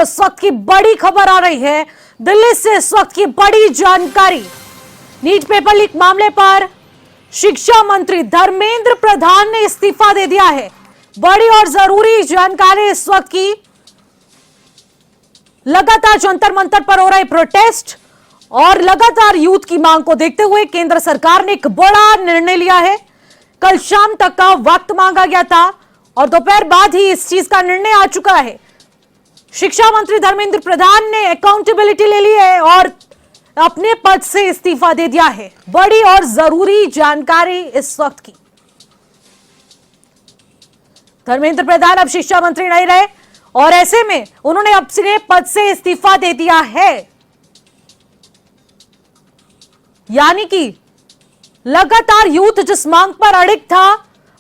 इस वक्त की बड़ी खबर आ रही है दिल्ली से। इस वक्त की बड़ी जानकारी, नीट पेपर लीक मामले पर शिक्षा मंत्री धर्मेंद्र प्रधान ने इस्तीफा दे दिया है। बड़ी और जरूरी जानकारी इस वक्त की। लगातार जंतर मंतर पर हो रहे प्रोटेस्ट और लगातार यूथ की मांग को देखते हुए केंद्र सरकार ने एक बड़ा निर्णय लिया है। कल शाम तक का वक्त मांगा गया था और दोपहर बाद ही इस चीज का निर्णय आ चुका है। शिक्षा मंत्री धर्मेंद्र प्रधान ने अकाउंटेबिलिटी ले ली है और अपने पद से इस्तीफा दे दिया है। बड़ी और जरूरी जानकारी इस वक्त की। धर्मेंद्र प्रधान अब शिक्षा मंत्री नहीं रहे और ऐसे में उन्होंने अपने पद से इस्तीफा दे दिया है। यानी कि लगातार यूथ जिस मांग पर अड़िग था,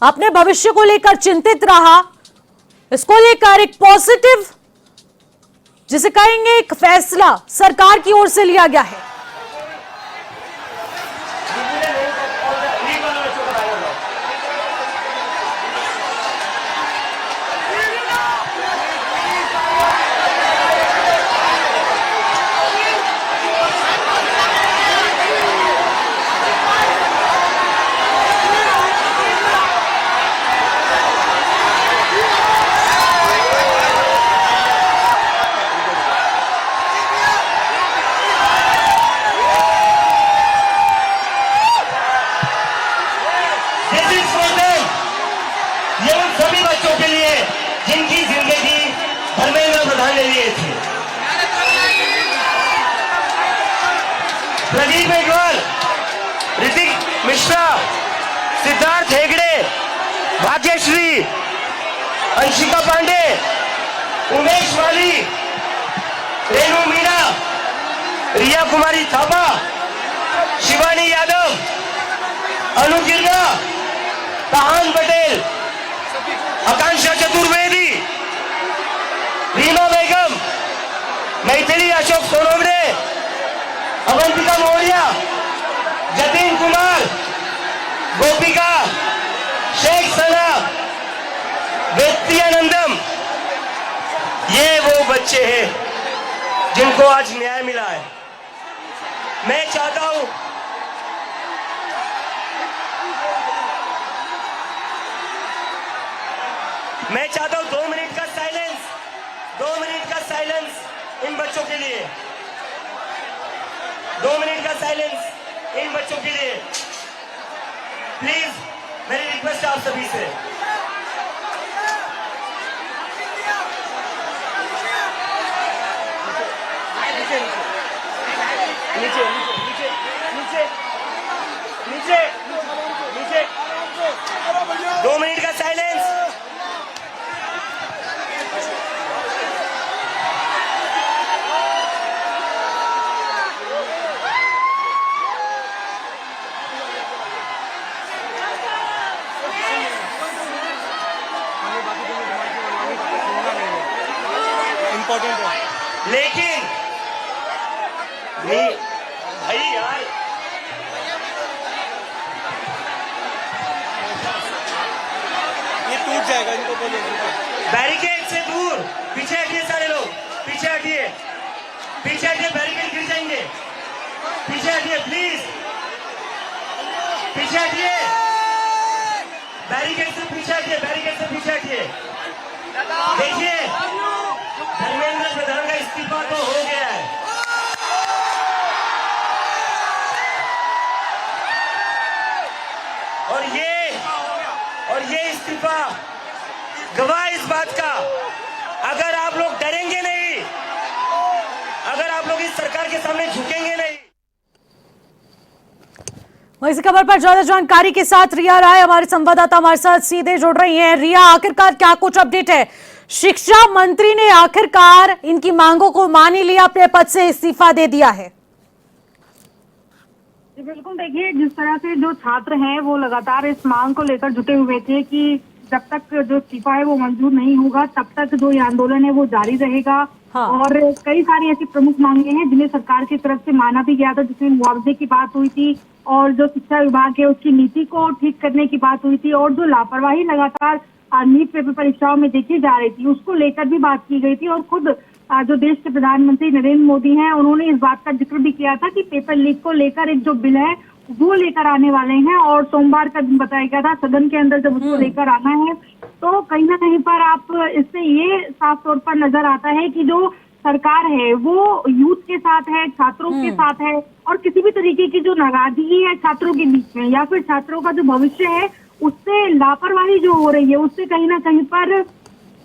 अपने भविष्य को लेकर चिंतित रहा, इसको लेकर एक पॉजिटिव, जिसे कहेंगे एक फैसला सरकार की ओर से लिया गया है। ये उन सभी बच्चों के लिए जिनकी जिंदगी धर्मेंद्र प्रधान ने लिए थे। प्रदीप मेघवाल, ऋतिक मिश्रा, सिद्धार्थ हेगड़े, भाग्यश्री, अंशिका पांडे, उमेश वाली, रेणु मीणा, रिया कुमारी थापा, शिवानी यादव, अनु गिरना, तहान पटेल, आकांक्षा चतुर्वेदी, रीमा बेगम, मैथिली अशोक सोनवणे, अवंतिका मौर्य, जतिन कुमार, गोपिका, शेख सना, वेत्तियानंदम, ये वो बच्चे हैं जिनको आज न्याय मिला है। मैं चाहता हूं मैं चाहता हूं 2 मिनट का साइलेंस, 2 मिनट का साइलेंस इन बच्चों के लिए, 2 मिनट का साइलेंस इन बच्चों के लिए। प्लीज मेरी रिक्वेस्ट है आप सभी से। नीचे नीचे नीचे नीचे नीचे 2 मिनट का साइलेंस। इंपॉर्टेंट है लेकिन नहीं भाई यार, ये टूट जाएगा, इनको बोलिए बैरिकेड से दूर पीछे हटिए, सारे लोग पीछे हटिए, पीछे हटिए, बैरिकेड गिर जाएंगे, पीछे हटिए प्लीज, पीछे हटिए, बैरिकेड से पीछे हटिए, बैरिकेड से पीछे हटिए। देखिए धर्मेंद्र प्रधान का इस्तीफा तो हो गया है, और ये इस्तीफा गवाह इस बात का, अगर आप लोग डरेंगे नहीं, अगर आप लोग इस सरकार के सामने झुकेंगे नहीं। वहीं इस खबर पर ज्यादा जानकारी के साथ रिया राय हमारे संवाददाता हमारे साथ सीधे जुड़ रही हैं। रिया, आखिरकार क्या कुछ अपडेट है? शिक्षा मंत्री ने आखिरकार इनकी मांगों को मान ही लिया, अपने पद से इस्तीफा दे दिया है। बिल्कुल, देखिए जिस तरह से जो छात्र हैं वो लगातार इस मांग को लेकर जुटे हुए थे कि जब तक जो इस्तीफा है वो मंजूर नहीं होगा तब तक जो ये आंदोलन है वो जारी रहेगा। हाँ। और कई सारी ऐसी प्रमुख मांगे हैं जिन्हें सरकार की तरफ से माना भी गया था, जिसमें मुआवजे की बात हुई थी और जो शिक्षा विभाग है उसकी नीति को ठीक करने की बात हुई थी और जो लापरवाही लगातार नीट पेपर परीक्षाओं में देखी जा रही थी उसको लेकर भी बात की गई थी। और खुद जो देश के प्रधानमंत्री नरेंद्र मोदी हैं, उन्होंने इस बात का जिक्र भी किया था कि पेपर लीक को लेकर एक जो बिल है वो लेकर आने वाले हैं और सोमवार का दिन बताया गया था सदन के अंदर जब उसको लेकर आना है। तो कहीं ना कहीं पर आप इससे ये साफ तौर पर नजर आता है कि जो सरकार है वो यूथ के साथ है, छात्रों के साथ है और किसी भी तरीके की जो नाराजगी है छात्रों के बीच में या फिर छात्रों का जो भविष्य है उससे लापरवाही जो हो रही है उससे कहीं ना कहीं पर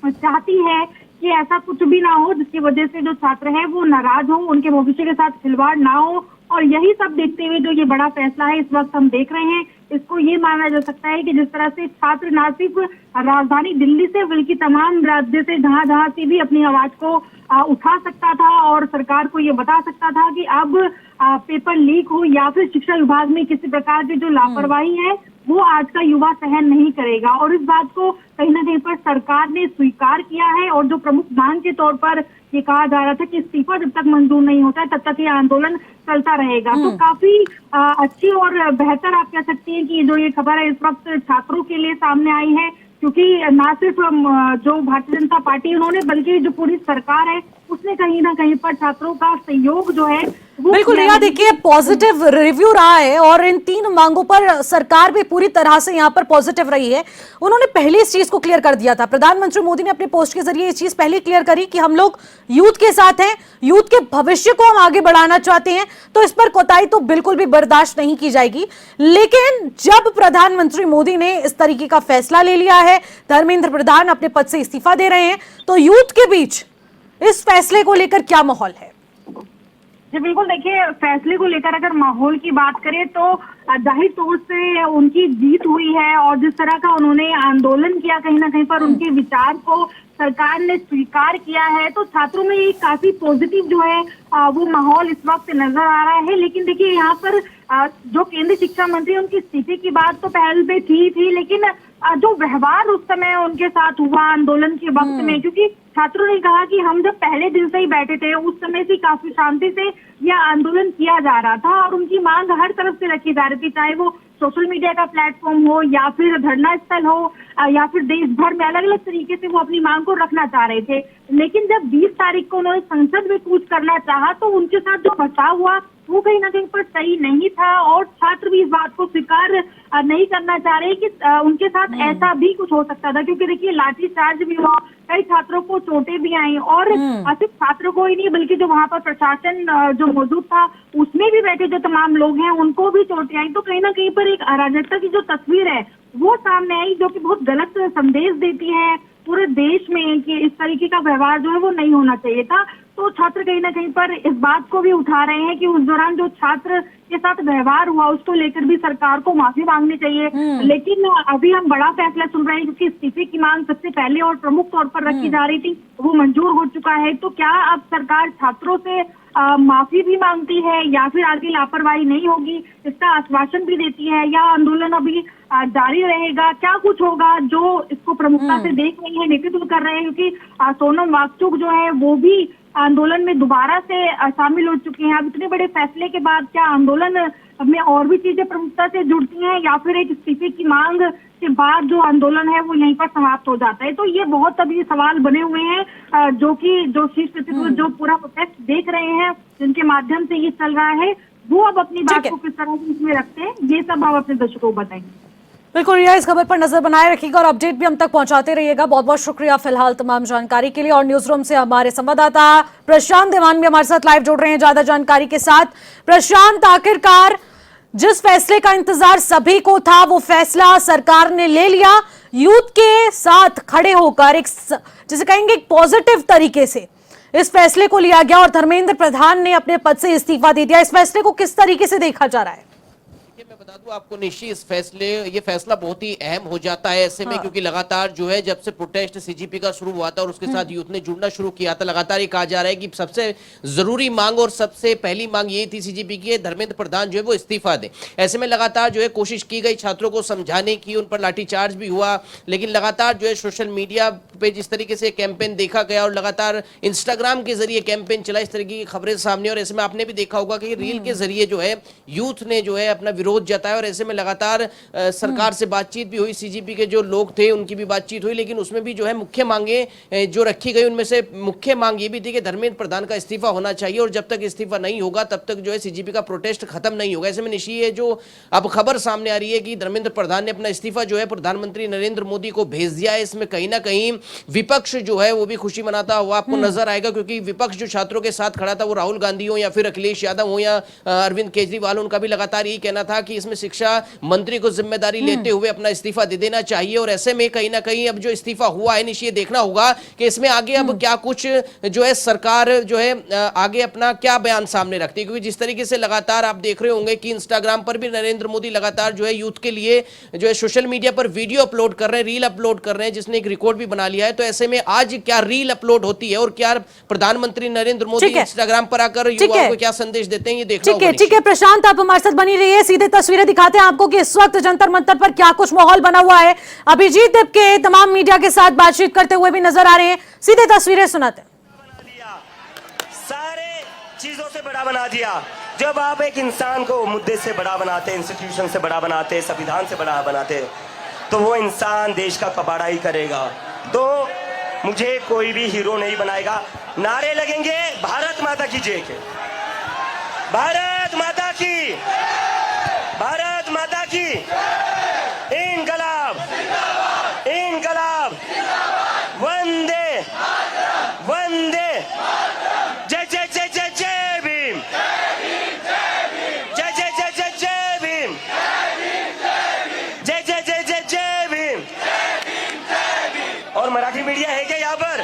चाहती है कि ऐसा कुछ भी ना हो जिसकी वजह से जो छात्र हैं वो नाराज हो, उनके भविष्य के साथ खिलवाड़ ना हो। और यही सब देखते हुए जो ये बड़ा फैसला है इस वक्त हम देख रहे हैं, इसको ये माना जा सकता है कि जिस तरह से छात्र ना सिर्फ राजधानी दिल्ली से बल्कि तमाम राज्य से जहां से भी अपनी आवाज को उठा सकता था और सरकार को ये बता सकता था कि अब पेपर लीक हो या फिर शिक्षा विभाग में किसी प्रकार की जो लापरवाही है वो आज का युवा सहन नहीं करेगा। और इस बात को कहीं ना कहीं पर सरकार ने स्वीकार किया है और जो प्रमुख मांग के तौर पर ये कहा जा रहा था कि इस्तीफा जब तक मंजूर नहीं होता है तब तक ये आंदोलन चलता रहेगा। तो काफी अच्छी और बेहतर आप कह सकती हैं कि जो ये खबर है इस वक्त छात्रों के लिए सामने आई है, क्योंकि ना सिर्फ जो भारतीय जनता पार्टी उन्होंने बल्कि जो पूरी सरकार है उसने कहीं ना कहीं पर छात्रों का सहयोग जो है वो बिल्कुल रिया, देखिए पॉजिटिव रिव्यू रहा है और इन 3 मांगों पर सरकार भी पूरी तरह से यहाँ पर पॉजिटिव रही है। उन्होंने पहले इस चीज को क्लियर कर दिया था, प्रधानमंत्री मोदी ने अपने पोस्ट के जरिए ये चीज पहले क्लियर करी कि हम लोग यूथ के साथ हैं, यूथ के भविष्य को हम आगे बढ़ाना चाहते हैं, तो इस पर कोताही तो बिल्कुल भी बर्दाश्त नहीं की जाएगी। लेकिन जब प्रधानमंत्री मोदी ने इस तरीके का फैसला ले लिया है, धर्मेंद्र प्रधान अपने पद से इस्तीफा दे रहे हैं, तो यूथ के बीच इस फैसले को लेकर क्या माहौल है? जी बिल्कुल, देखिए फैसले को लेकर अगर माहौल की बात करें तो जाहिर तौर से उनकी जीत हुई है और जिस तरह का उन्होंने आंदोलन किया कहीं ना कहीं पर उनके विचार को सरकार ने स्वीकार किया है, तो छात्रों में एक काफी पॉजिटिव जो है वो माहौल इस वक्त नजर आ रहा है। लेकिन देखिए यहाँ पर जो केंद्रीय शिक्षा मंत्री उनकी इस्तीफे की बात तो पहल पे थी, लेकिन जो व्यवहार उस समय उनके साथ हुआ आंदोलन के वक्त में, क्योंकि छात्रों ने कहा कि हम जब पहले दिन से ही बैठे थे उस समय से काफी शांति से यह आंदोलन किया जा रहा था और उनकी मांग हर तरफ से रखी जा रही थी, चाहे वो सोशल मीडिया का प्लेटफॉर्म हो या फिर धरना स्थल हो या फिर देश भर में अलग अलग तरीके से वो अपनी मांग को रखना चाह रहे थे। लेकिन जब 20 तारीख को उन्होंने संसद में कूच करना चाहा तो उनके साथ जो बचाव हुआ वो कहीं ना कहीं पर सही नहीं था और छात्र भी इस बात को स्वीकार नहीं करना चाह रहे कि उनके साथ ऐसा भी कुछ हो सकता था, क्योंकि देखिए लाठीचार्ज भी हुआ, कई छात्रों को चोटें भी आई और सिर्फ छात्रों को ही नहीं बल्कि जो वहां पर प्रशासन जो मौजूद था उसमें भी बैठे जो तमाम लोग हैं उनको भी चोटें आई। तो कहीं ना कहीं पर एक अराजकता की जो तस्वीर है वो सामने आई जो कि बहुत गलत संदेश देती है पूरे देश में कि इस तरीके का व्यवहार जो है वो नहीं होना चाहिए था। तो छात्र कहीं ना कहीं पर इस बात को भी उठा रहे हैं कि उस दौरान जो छात्र के साथ व्यवहार हुआ उसको लेकर भी सरकार को माफी मांगनी चाहिए। लेकिन अभी हम बड़ा फैसला सुन रहे हैं क्योंकि इस्तीफे की मांग सबसे पहले और प्रमुख तौर पर रखी जा रही थी, वो मंजूर हो चुका है। तो क्या अब सरकार छात्रों से माफी भी मांगती है या फिर आगे लापरवाही नहीं होगी इसका आश्वासन भी देती है या आंदोलन अभी जारी रहेगा? क्या कुछ होगा जो इसको प्रमुखता से देख रही है, नेतृत्व कर रहे हैं, क्योंकि सोनम वांगचुक जो है वो भी आंदोलन में दोबारा से शामिल हो चुके हैं। अब इतने बड़े फैसले के बाद क्या आंदोलन में और भी चीजें प्रमुखता से जुड़ती हैं या फिर एक इस्तीफे की मांग के बाद जो आंदोलन है वो यहीं पर समाप्त हो जाता है? तो ये बहुत अभी सवाल बने हुए हैं जो कि जो शीर्ष नेतृत्व जो पूरा प्रोटेस्ट देख रहे हैं जिनके माध्यम से ये चल रहा है वो अब अपनी बात को किस तरह से इसमें रखते हैं ये सब हम अपने दर्शकों को बताएंगे। बिल्कुल रिया, इस खबर पर नजर बनाए रखिएगा और अपडेट भी हम तक पहुंचाते रहिएगा। बहुत बहुत शुक्रिया फिलहाल तमाम जानकारी के लिए। और न्यूज रूम से हमारे संवाददाता प्रशांत देवान भी हमारे साथ लाइव जुड़ रहे हैं ज्यादा जानकारी के साथ। प्रशांत, आखिरकार जिस फैसले का इंतजार सभी को था वो फैसला सरकार ने ले लिया, यूथ के साथ खड़े होकर एक जिसे कहेंगे एक पॉजिटिव तरीके से इस फैसले को लिया गया और धर्मेंद्र प्रधान ने अपने पद से इस्तीफा दे दिया। इस फैसले को किस तरीके से देखा जा रहा है? मैं बता दूं आपको निश्चित ये फैसला बहुत ही अहम हो जाता है ऐसे में, क्योंकि लगातार जो है जब से प्रोटेस्ट सीजीपी का शुरू हुआ था और उसके साथ यूथ ने जुड़ना शुरू किया था, लगातार ये कहा जा रहा है कि सबसे जरूरी मांग और सबसे पहली मांग ये थी सीजीपी की, धर्मेंद्र प्रधान जो है वो इस्तीफा दे। ऐसे में लगातार जो है कोशिश की गई छात्रों को समझाने की, उन पर लाठीचार्ज भी हुआ, लेकिन लगातार जो है सोशल मीडिया पे जिस तरीके से कैंपेन देखा गया और लगातार इंस्टाग्राम के जरिए कैंपेन चला, इस तरीके की खबरें सामने। और ऐसे में आपने भी देखा होगा कि रील के जरिए जो है यूथ ने जो है अपना विरोध विरोध जताया और ऐसे में लगातार सरकार से बातचीत भी हुई, सीजीपी के जो लोग थे उनकी भी बातचीत हुई, लेकिन उसमें भी जो है मुख्य मांगे जो रखी गई उनमें से मुख्य मांग ये भी थी कि धर्मेंद्र प्रधान का इस्तीफा होना चाहिए और जब तक इस्तीफा नहीं होगा तब तक जो है सीजीपी का प्रोटेस्ट खत्म नहीं होगा। ऐसे में निशी ये जो अब खबर सामने आ रही है कि धर्मेंद्र प्रधान ने अपना इस्तीफा जो है प्रधानमंत्री नरेंद्र मोदी को भेज दिया है, इसमें कहीं ना कहीं विपक्ष जो है वो भी खुशी मनाता हुआ आपको नजर आएगा, क्योंकि विपक्ष जो छात्रों के साथ खड़ा था वो राहुल गांधी हो या फिर अखिलेश यादव हो या अरविंद केजरीवाल, उनका भी लगातार यही कहना था कि इसमें शिक्षा मंत्री को जिम्मेदारी लेते हुए अपना इस्तीफा दे देना चाहिए। और ऐसे में कहीं ना कहीं अब जो इस्तीफा हुआ है निश्चय देखना होगा कि इसमें आगे अब क्या कुछ जो है सरकार जो है आगे अपना क्या बयान सामने रखती है, क्योंकि जिस तरीके से लगातार आप देख रहे होंगे कि इंस्टाग्राम पर भी नरेंद्र मोदी लगातार जो है यूथ के लिए जो है सोशल मीडिया पर वीडियो अपलोड कर रहे हैं, रील अपलोड कर रहे हैं, जिसने एक रिकॉर्ड भी बना लिया है। तो ऐसे में आज क्या रील अपलोड होती है और क्या प्रधानमंत्री नरेंद्र मोदी इंस्टाग्राम पर आकर युवाओं को क्या संदेश देते हैं, ये देखना होगा। ठीक है प्रशांत, आप हमारे साथ बनी रहिए, सीधे तस्वीरें दिखाते हैं आपको कि इस वक्त जंतर मंतर पर क्या कुछ माहौल बना हुआ है। अभिजीत देव के तमाम मीडिया के साथ बातचीत करते हुए भी नजर आ रहे हैं, सीधे तस्वीरें सुनाते हैं। सारे चीजों से बड़ा बना दिया। जब आप एक इंसान को मुद्दे से बड़ा बनाते, इंस्टीट्यूशन से बड़ा बनाते, संविधान से बड़ा बनाते, तो वो इंसान देश का कबाड़ा ही करेगा। तो मुझे कोई भी हीरो नहीं बनाएगा। नारे लगेंगे भारत माता की जय के, भारत माता की, भारत माता की, इनकलाब, इनकलाब, वंदे वंदे, जय जय जय जय जय भीम, जय जय जय जय जय भीम, जय जय जय जय जय भीम। और मराठी मीडिया है क्या यहाँ पर?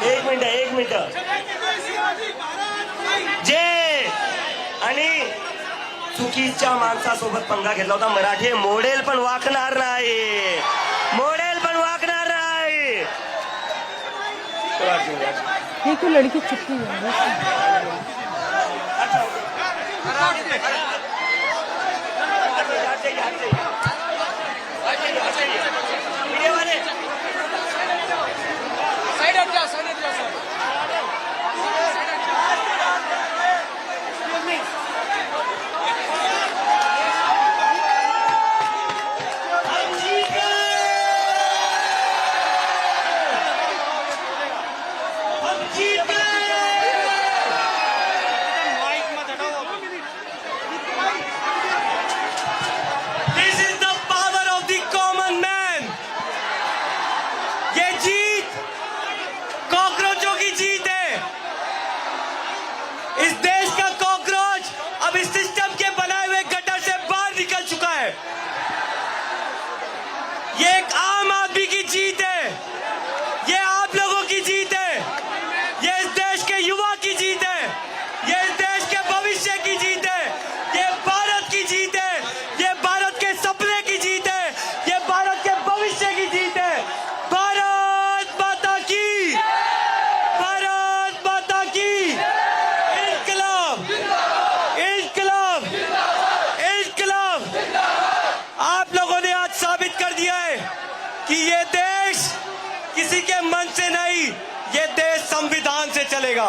एक मिनिट जय। आणि चुकीच्या माणसासोबत पंगा घेतला होता। मराठी मॉडेल पण वाकणार नाही, मॉडेल पण वाकणार नाही। ये क्यों लड़की चुप हुई है? ये एक आम आदमी की जीत है, ये आप लोगों की जीत है, ये इस देश के युवा की जीत है, ये इस देश के भविष्य की जीत है, ये भारत की जीत है, ये भारत के सपने की जीत है, ये भारत के भविष्य की जीत है। भारत माता की, भारत माता की, इनकलाब, इनकलाब, इनकलाब। आप लोगों ने आज साबित कर दिया है कि ये देश किसी के मन से नहीं, ये देश संविधान से चलेगा।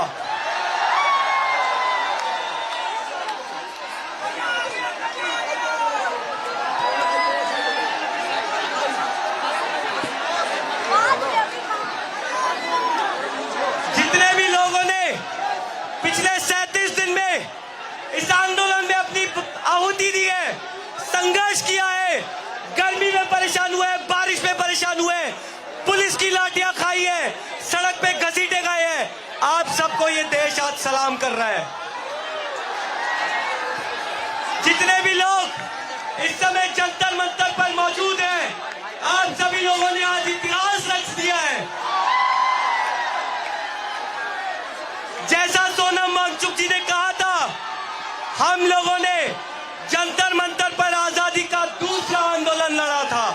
जितने भी लोगों ने पिछले 37 दिन में इस आंदोलन में अपनी आहुति दी है, संघर्ष किया है, गर्मी में परेशान हुए, बारिश में परेशान हुए, पुलिस की लाठियां खाई है, सड़क पे घसीटे गए हैं, आप सबको ये देश आज सलाम कर रहा है। जितने भी लोग इस समय जंतर मंतर पर मौजूद हैं, आप सभी लोगों ने आज इतिहास रच दिया है। जैसा सोनम वांगचुक जी ने कहा था, हम लोगों ने जंतर मंतर पर आजादी का दूसरा आंदोलन लड़ा था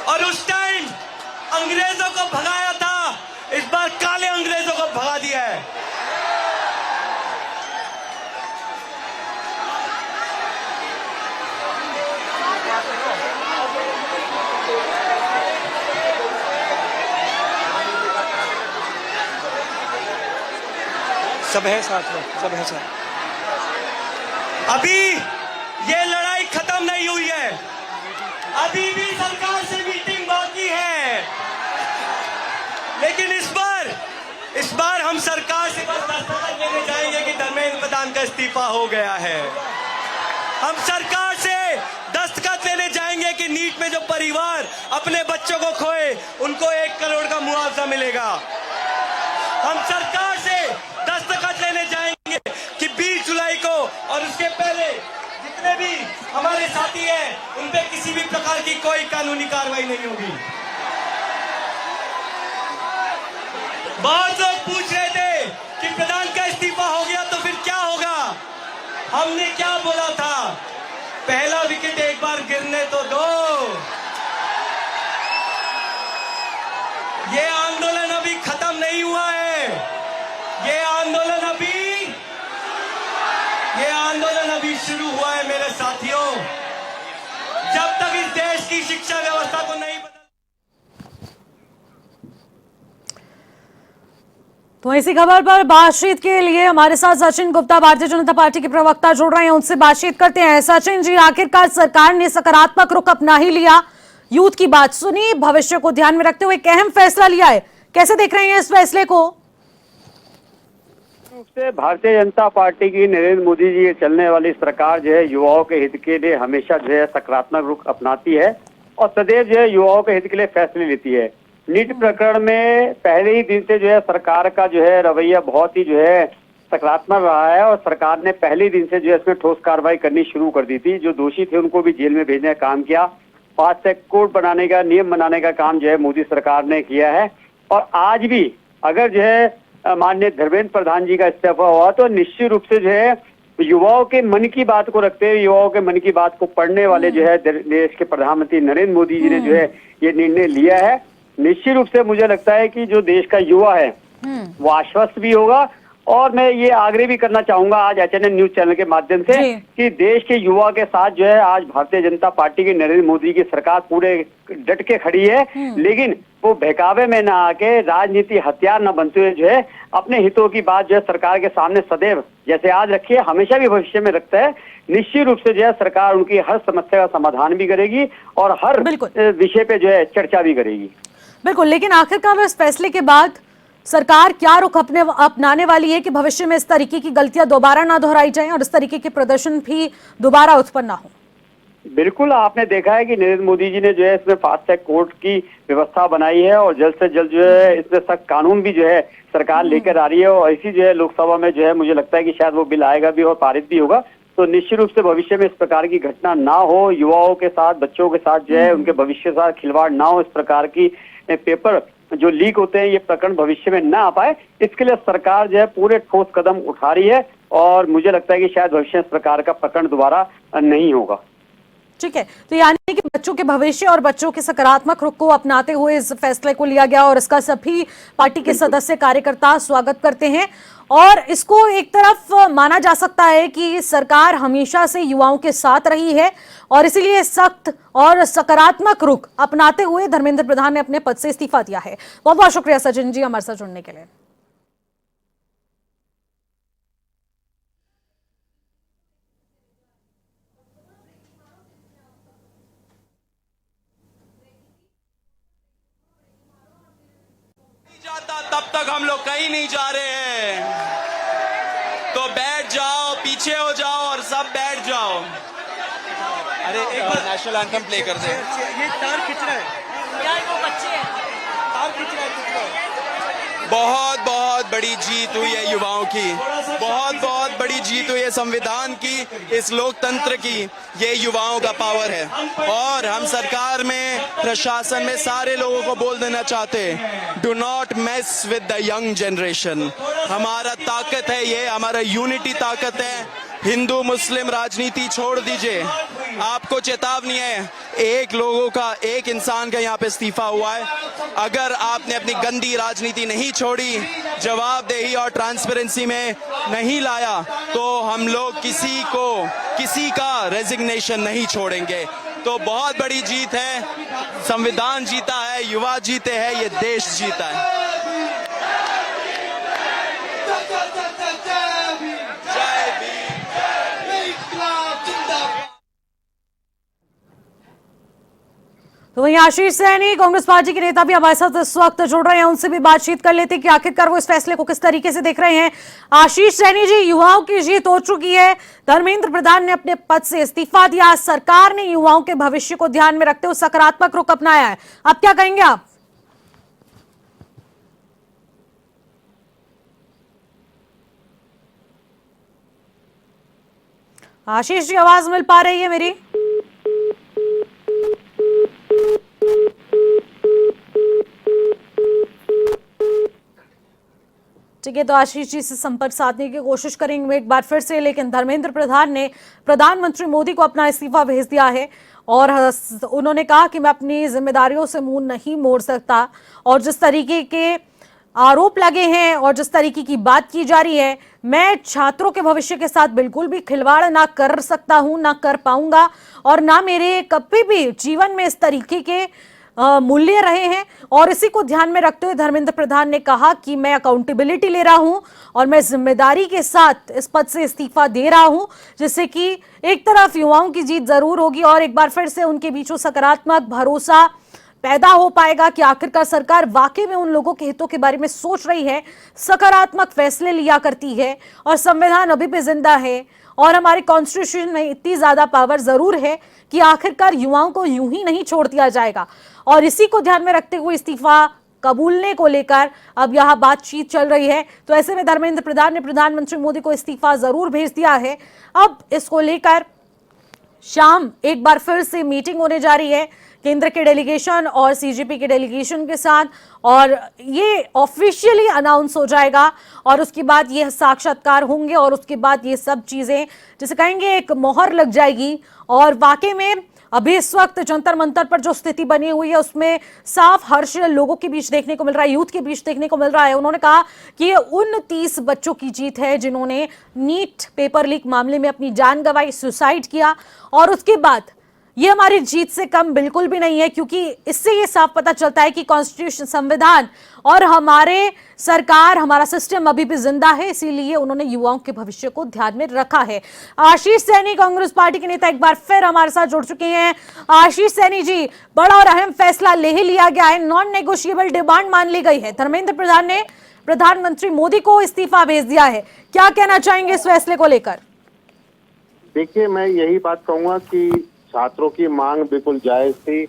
और उस टाइम अंग्रेजों को भगाया था, इस बार काले अंग्रेजों को भगा दिया है। सब है साथ में, सब है साथ। अभी ये लड़ाई खत्म नहीं हुई है, अभी भी सरकार से मीटिंग बाकी है, लेकिन इस बार हम सरकार से बस दस्तखत लेने जाएंगे कि धर्मेंद्र प्रधान का इस्तीफा हो गया है। हम सरकार से दस्तखत लेने जाएंगे कि नीट में जो परिवार अपने बच्चों को खोए उनको 1 करोड़ का मुआवजा मिलेगा। हम सरकार से दस्तखत लेने जाएंगे कि 20 जुलाई को और उसके पहले जितने भी हमारे साथी हैं उन पे किसी भी प्रकार की कोई कानूनी कार्रवाई नहीं होगी। बहुत लोग पूछ रहे थे कि प्रधान का इस्तीफा हो गया तो फिर क्या होगा। हमने क्या बोला था, पहला विकेट एक बार गिरने तो दो। ये आंदोलन अभी खत्म नहीं हुआ है, ये आंदोलन अभी शुरू हुआ है मेरे साथियों। जब तक इस देश की शिक्षा व्यवस्था को नहीं तो इसी खबर पर बातचीत के लिए हमारे साथ सचिन गुप्ता भारतीय जनता पार्टी के प्रवक्ता जुड़ रहे हैं, उनसे बातचीत करते हैं। सचिन जी, आखिरकार सरकार ने सकारात्मक रुख अपना ही लिया, यूथ की बात सुनी, भविष्य को ध्यान में रखते हुए एक अहम फैसला लिया है, कैसे देख रहे हैं इस फैसले को? रूप से भारतीय जनता पार्टी की नरेंद्र मोदी जी चलने वाली सरकार जो है युवाओं के हित के लिए हमेशा जो है सकारात्मक रुख अपनाती है और सदैव जो है युवाओं के हित के लिए फैसले लेती है। नीट प्रकरण में पहले ही दिन से जो है सरकार का जो है रवैया बहुत ही जो है सकारात्मक रहा है और सरकार ने पहले दिन से जो है इसमें ठोस कार्रवाई करनी शुरू कर दी थी। जो दोषी थे उनको भी जेल में भेजने का काम किया, फास्ट ट्रैक कोर्ट बनाने का, नियम बनाने का काम जो है मोदी सरकार ने किया है। और आज भी अगर जो है माननीय धर्मेंद्र प्रधान जी का इस्तीफा हुआ तो निश्चित रूप से जो है युवाओं के मन की बात को रखते हुए, युवाओं के मन की बात को पढ़ने वाले जो है देश के प्रधानमंत्री नरेंद्र मोदी जी ने जो है ये निर्णय लिया है। निश्चित रूप से मुझे लगता है कि जो देश का युवा है वो आश्वस्त भी होगा। और मैं ये आग्रह भी करना चाहूंगा आज HNN न्यूज चैनल के माध्यम से कि देश के युवा के साथ जो है आज भारतीय जनता पार्टी की नरेंद्र मोदी की सरकार पूरे डट के खड़ी है, लेकिन वो बहकावे में ना आके राजनीति हथियार न बनते हुए जो है अपने हितों की बात जो है सरकार के सामने सदैव जैसे आज रखी है हमेशा भी भविष्य में रखता है। निश्चित रूप से जो है सरकार उनकी हर समस्या का समाधान भी करेगी और हर विषय पे जो है चर्चा भी करेगी। बिल्कुल, लेकिन आखिरकार इस फैसले के बाद सरकार क्या रुख अपनाने वाली है कि भविष्य में इस तरीके की गलतियां दोबारा ना दोहराई जाएं और इस तरीके के प्रदर्शन भी दोबारा उत्पन्न ना हो? बिल्कुल, आपने देखा है कि नरेंद्र मोदी जी ने जो है इसमें फास्ट ट्रैक कोर्ट की व्यवस्था बनाई है और जल्द से जल्द जो है इसमें सख्त कानून भी जो है सरकार लेकर आ रही है और इसी जो है लोकसभा में जो है मुझे लगता है कि शायद वो बिल आएगा भी और पारित भी होगा। तो निश्चित रूप से भविष्य में इस प्रकार की घटना ना हो, युवाओं के साथ, बच्चों के साथ जो है उनके भविष्य के साथ खिलवाड़ ना हो, इस प्रकार की पेपर जो लीक होते हैं ये प्रकरण भविष्य में ना आ पाए, इसके लिए सरकार जो है पूरे ठोस कदम उठा रही है और मुझे लगता है कि शायद भविष्य में इस प्रकार का प्रकरण दोबारा नहीं होगा। ठीक है, तो यानी कि बच्चों के भविष्य और बच्चों के सकारात्मक रुख को अपनाते हुए इस फैसले को लिया गया और इसका सभी पार्टी के सदस्य कार्यकर्ता स्वागत करते हैं। और इसको एक तरफ माना जा सकता है कि सरकार हमेशा से युवाओं के साथ रही है और इसीलिए सख्त और सकारात्मक रुख अपनाते हुए धर्मेंद्र प्रधान ने अपने पद से इस्तीफा दिया है। बहुत बहुत शुक्रिया सचिन जी हमारे साथ जुड़ने के लिए। तब तक हम लोग कहीं नहीं जा रहे हैं, तो बैठ जाओ, पीछे हो जाओ और सब बैठ जाओ। अरे एक बार नेशनल एंथम प्ले कर दे। ये तार खींच रहा है यार, वो बच्चे हैं, तार खींच रहा है। बहुत बहुत बड़ी जीत हुई है युवाओं की, बहुत बहुत बड़ी जीत हुई है संविधान की, इस लोकतंत्र की। ये युवाओं का पावर है और हम सरकार में, प्रशासन में सारे लोगों को बोल देना चाहते हैं, do not mess with the young generation. हमारा ताकत है ये, हमारा यूनिटी ताकत है। हिंदू मुस्लिम राजनीति छोड़ दीजिए। आपको चेतावनी है, एक इंसान का यहाँ पे इस्तीफा हुआ है। अगर आपने अपनी गंदी राजनीति नहीं छोड़ी, जवाबदेही और ट्रांसपेरेंसी में नहीं लाया, तो हम लोग किसी का रेजिग्नेशन नहीं छोड़ेंगे। तो बहुत बड़ी जीत है, संविधान जीता है, युवा जीते हैं, ये देश जीता है। तो वहीं आशीष सैनी कांग्रेस पार्टी के नेता भी हमारे साथ इस वक्त जुड़ रहे हैं, उनसे भी बातचीत कर लेते हैं कि आखिरकार वो इस फैसले को किस तरीके से देख रहे हैं। आशीष सैनी जी, युवाओं की जीत हो चुकी है, धर्मेंद्र प्रधान ने अपने पद से इस्तीफा दिया, सरकार ने युवाओं के भविष्य को ध्यान में रखते हुए सकारात्मक रुख अपनाया है, अब क्या कहेंगे आप? आशीष जी, आवाज मिल पा रही है मेरी? ठीक है, तो आशीष जी से संपर्क साधने की कोशिश करेंगे एक बार फिर से, लेकिन धर्मेंद्र प्रधान ने प्रधानमंत्री मोदी को अपना इस्तीफा भेज दिया है और उन्होंने कहा कि मैं अपनी जिम्मेदारियों से मुंह नहीं मोड़ सकता और जिस तरीके के आरोप लगे हैं और जिस तरीके की बात की जा रही है, मैं छात्रों के भविष्य के साथ बिल्कुल भी खिलवाड़ ना कर सकता हूं, ना कर पाऊंगा और ना मेरे कभी भी जीवन में इस तरीके के मूल्य रहे हैं। और इसी को ध्यान में रखते हुए धर्मेंद्र प्रधान ने कहा कि मैं अकाउंटेबिलिटी ले रहा हूं और मैं जिम्मेदारी के साथ इस पद से इस्तीफा दे रहा हूं, जिससे कि एक तरफ युवाओं की जीत जरूर होगी और एक बार फिर से उनके बीच सकारात्मक भरोसा पैदा हो पाएगा कि आखिरकार सरकार वाकई में उन लोगों के हितों के बारे में सोच रही है, सकारात्मक फैसले लिया करती है और संविधान अभी भी जिंदा है और हमारे कॉन्स्टिट्यूशन में इतनी ज्यादा पावर जरूर है कि आखिरकार युवाओं को यूं ही नहीं छोड़ दिया जाएगा। और इसी को ध्यान में रखते हुए इस्तीफा कबूलने को लेकर अब यह बातचीत चल रही है। तो ऐसे में धर्मेंद्र प्रधान ने प्रधानमंत्री मोदी को इस्तीफा जरूर भेज दिया है। अब इसको लेकर शाम एक बार फिर से मीटिंग होने जा रही है केंद्र के डेलीगेशन और सीजेपी के डेलीगेशन के साथ और ये ऑफिशियली अनाउंस हो जाएगा और उसके बाद ये साक्षात्कार होंगे और उसके बाद ये सब चीजें जिसे कहेंगे एक मोहर लग जाएगी। और वाकई में अभी इस वक्त जंतर मंतर पर जो स्थिति बनी हुई है उसमें साफ हर्ष लोगों के बीच देखने को मिल रहा है, यूथ के बीच देखने को मिल रहा है। उन्होंने कहा कि ये उन 30 बच्चों की जीत है जिन्होंने नीट पेपर लीक मामले में अपनी जान गंवाई, सुसाइड किया और उसके बाद ये हमारी जीत से कम बिल्कुल भी नहीं है, क्योंकि इससे ये साफ पता चलता है कि कॉन्स्टिट्यूशन, संविधान और हमारे सरकार, हमारा सिस्टम अभी भी जिंदा है, इसीलिए उन्होंने युवाओं के भविष्य को ध्यान में रखा है। आशीष सैनी कांग्रेस पार्टी के नेता एक बार फिर हमारे साथ जुड़ चुके हैं। आशीष सैनी जी, बड़ा और अहम फैसला ले ही लिया गया है, नॉन नेगोशिएबल डिमांड मान ली गई है, धर्मेंद्र प्रधान ने प्रधानमंत्री मोदी को इस्तीफा भेज दिया है, क्या कहना चाहेंगे इस फैसले को लेकर? देखिए, मैं यही बात कहूंगा कि छात्रों की मांग बिल्कुल जायज थी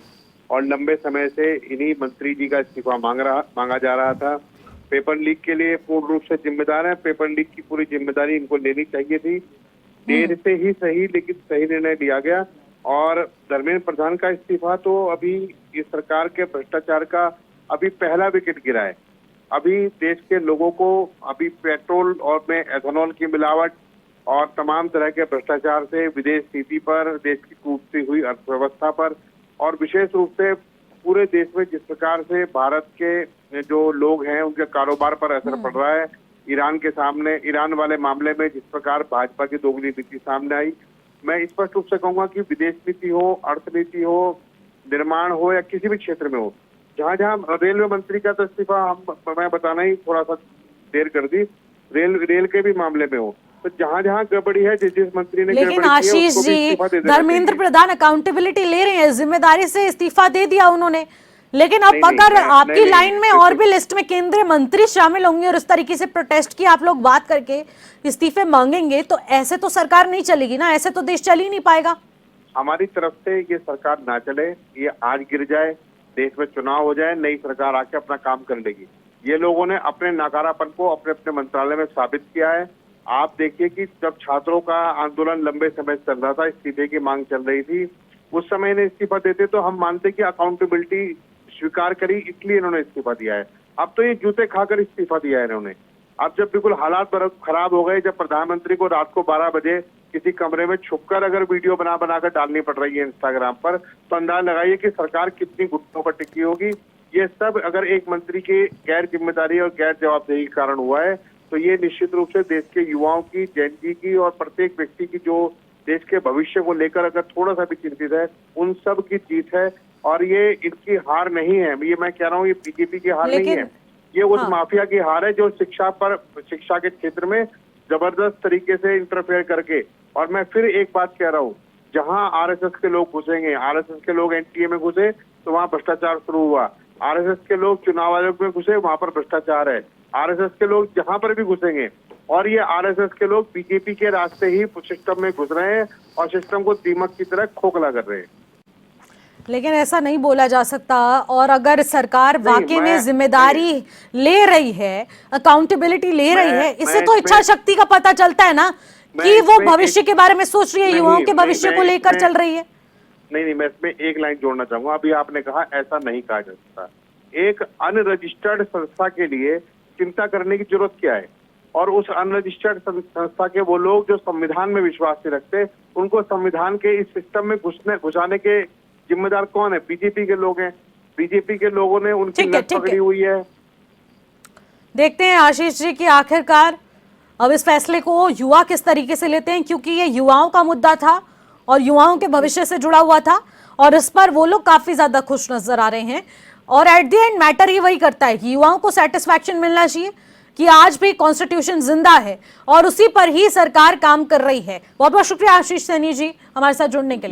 और लंबे समय से इन्हीं मंत्री जी का इस्तीफा मांगा जा रहा था। पेपर लीक के लिए पूर्ण रूप से जिम्मेदार है, पेपर लीक की पूरी जिम्मेदारी इनको लेनी चाहिए थी। देर से ही सही, लेकिन सही निर्णय लिया गया। और धर्मेंद्र प्रधान का इस्तीफा तो अभी इस सरकार के भ्रष्टाचार का अभी पहला विकेट गिरा है। अभी देश के लोगों को अभी पेट्रोल और में एथेनॉल की मिलावट और तमाम तरह के भ्रष्टाचार से, विदेश नीति पर, देश की टूटती हुई अर्थव्यवस्था पर और विशेष रूप से पूरे देश में जिस प्रकार से भारत के जो लोग हैं उनके कारोबार पर असर पड़ रहा है, ईरान वाले मामले में जिस प्रकार भाजपा की दोगली नीति सामने आई, मैं स्पष्ट रूप से कहूंगा कि विदेश नीति हो, अर्थनीति हो, निर्माण हो या किसी भी क्षेत्र में हो, जहां जहां रेलवे मंत्री का तो इस्तीफा मैं बताना ही थोड़ा सा देर कर दी, रेल के भी मामले में हो, तो जहां जहां गड़बड़ी है, जिस मंत्री ने, लेकिन आशीष जी, धर्मेंद्र प्रधान अकाउंटेबिलिटी ले रहे हैं, जिम्मेदारी से इस्तीफा दे दिया उन्होंने, लेकिन अब अगर आपकी लाइन में और भी लिस्ट में केंद्रीय मंत्री शामिल होंगे और इस तरीके से प्रोटेस्ट की आप लोग बात करके इस्तीफे मांगेंगे, तो ऐसे तो सरकार नहीं चलेगी ना, ऐसे तो देश चल ही नहीं पाएगा। हमारी तरफ से ये सरकार ना चले, ये आज गिर जाए, देश में चुनाव हो जाए, नई सरकार आके अपना काम कर लेगी। ये लोगों ने अपने नकारापन को अपने अपने मंत्रालय में साबित किया है। आप देखिए कि जब छात्रों का आंदोलन लंबे समय से चल रहा था, इस्तीफे की मांग चल रही थी, उस समय इन्हें इस्तीफा देते तो हम मानते कि अकाउंटेबिलिटी स्वीकार करी, इसलिए इन्होंने इस्तीफा दिया है। अब तो ये जूते खाकर इस्तीफा दिया है इन्होंने। अब जब बिल्कुल हालात खराब हो गए, जब प्रधानमंत्री को रात को 12 बजे किसी कमरे में छुपकर अगर वीडियो बनाकर डालनी पड़ रही है इंस्टाग्राम पर, तो अंदाज लगाइए कि सरकार कितनी घुटनों पर टिकी होगी। ये सब अगर एक मंत्री की गैर जिम्मेदारी और गैर जवाबदेही के कारण हुआ है, तो ये निश्चित रूप से देश के युवाओं की, जेन जी की और प्रत्येक व्यक्ति की जो देश के भविष्य को लेकर अगर थोड़ा सा भी चिंतित है, उन सब की जीत है। और ये इनकी हार नहीं है, ये मैं कह रहा हूँ, ये बीजेपी की हार नहीं है, ये उस माफिया की हार है जो शिक्षा के क्षेत्र में जबरदस्त तरीके से इंटरफेयर करके, और मैं फिर एक बात कह रहा हूँ, जहां आरएसएस के लोग घुसेंगे, आरएसएस के लोग एनटीए में घुसे, तो वहाँ भ्रष्टाचार शुरू हुआ। आरएसएस के लोग चुनाव आयोग में घुसे, वहाँ पर भ्रष्टाचार है। आरएसएस के लोग जहाँ पर भी घुसेंगे, और ये आरएसएस के लोग बीजेपी के रास्ते ही सिस्टम में घुस रहे हैं और सिस्टम को दीमक की तरह खोखला कर रहे हैं। लेकिन ऐसा नहीं बोला जा सकता, और अगर सरकार नहीं, वाकई में मैं- जिम्मेदारी ले रही है, अकाउंटेबिलिटी ले रही है, इससे तो इच्छा शक्ति का पता चलता है ना कि वो इसमें भविष्य के बारे में सोच रही है, नहीं, युवाओं के नहीं, भविष्य को मैं लेकर इसमें- चल रही है। नहीं, मैं इसमें एक लाइन जोड़ना चाहूंगा। अभी आपने कहा ऐसा नहीं कहा जा सकता। एक अनरजिस्टर्ड संस्था के लिए चिंता करने की जरूरत क्या है? और उस अनरजिस्टर्ड संस्था के वो लोग जो संविधान में विश्वास नहीं रखते, उनको संविधान के इस सिस्टम में घुसाने के जिम्मेदार कौन है? बीजेपी के लोग हैं। बीजेपी के लोगों ने उनकी ठीक है, नस ठीक है। पकड़ी हुई है। देखते हैं आशीष जी कि आखिरकार अब इस फैसले को युवा किस तरीके से लेते हैं, क्योंकि ये युवाओं का मुद्दा था और युवाओं के भविष्य से जुड़ा हुआ था, और इस पर वो लोग काफी ज्यादा खुश नजर आ रहे हैं। और एट द एंड मैटर ही वही करता है कि युवाओं को सेटिस्फैक्शन मिलना चाहिए कि आज भी कॉन्स्टिट्यूशन जिंदा है और उसी पर ही सरकार काम कर रही है। बहुत बहुत शुक्रिया आशीष सैनी जी हमारे साथ जुड़ने के लिए।